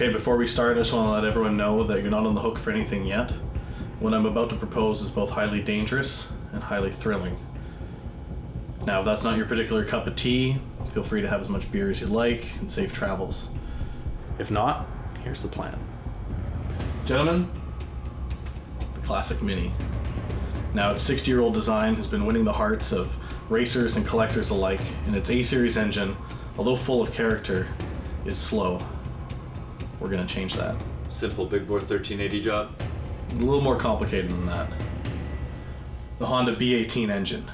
Okay, before we start, I just want to let everyone know that you're not on the hook for anything yet. What I'm about to propose is both highly dangerous and highly thrilling. Now, if that's not your particular cup of tea, feel free to have as much beer as you'd like and safe travels. If not, here's the plan. Gentlemen, the classic Mini. Now, its 60-year-old design has been winning the hearts of racers and collectors alike, and its A-Series engine, although full of character, is slow. We're gonna change that. Simple big bore 1380 job? A little more complicated than that. The Honda B18 engine.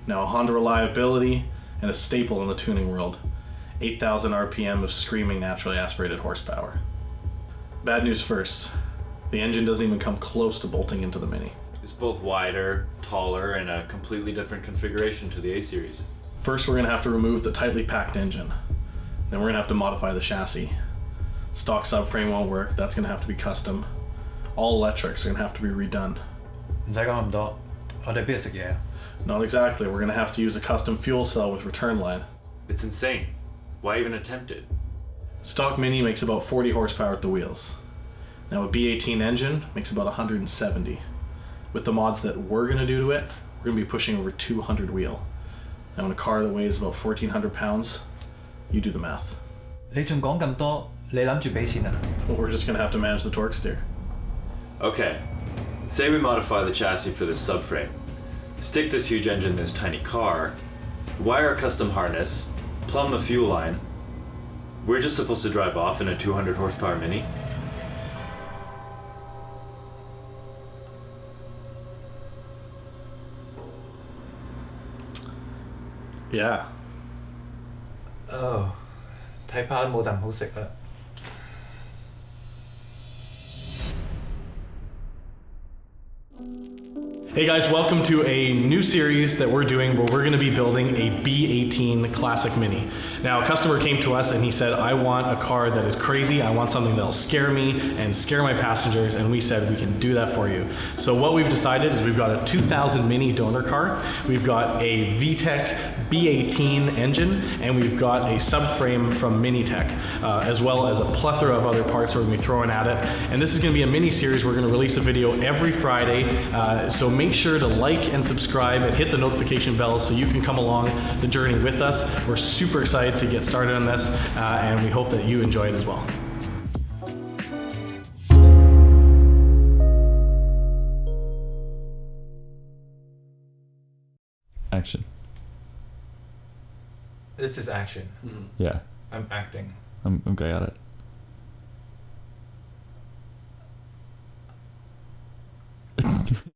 Now, a Honda reliability and a staple in the tuning world. 8,000 RPM of screaming naturally aspirated horsepower. Bad news first. The engine doesn't even come close to bolting into the Mini. It's both wider, taller, and a completely different configuration to the A-Series. First, we're gonna have to remove the tightly packed engine. Then we're gonna have to modify the chassis. Stock subframe won't work, that's gonna have to be custom. All electrics are gonna have to be redone. 唔使講咁多，我哋邊度食嘢啊？ Not exactly, we're gonna have to use a custom fuel cell with return line. It's insane. Why even attempt it? Stock Mini makes about 40 horsepower at the wheels. Now a B18 engine makes about 170. With the mods that we're gonna do to it, we're gonna be pushing over 200 wheel. Now in a car that weighs about 1,400 pounds, you do the math. 你仲講咁多，你諗住俾錢啊？ Well, we're just gonna have to manage the torque steer. Okay, say we modify the chassis for this subframe. Stick this huge engine in this tiny car, wire a custom harness, plumb the fuel line. We're just supposed to drive off in a 200 horsepower Mini? Yeah. Oh，睇怕都冇啖好食啦。 Hey guys, welcome to a new series that we're doing where we're gonna be building a B18 Classic Mini. Now, a customer came to us and he said, I want a car that is crazy, I want something that'll scare me and scare my passengers, and we said we can do that for you. So what we've decided is we've got a 2000 Mini donor car, we've got a VTEC B18 engine, and we've got a subframe from mini-tec, as well as a plethora of other parts we're gonna be throwing at it. And this is gonna be a mini series. We're gonna release a video every Friday, so make sure to like and subscribe and hit the notification bell so you can come along the journey with us. We're super excited to get started on this, and we hope that you enjoy it as well. Action. This is action. Yeah, I'm acting. I'm okay at it.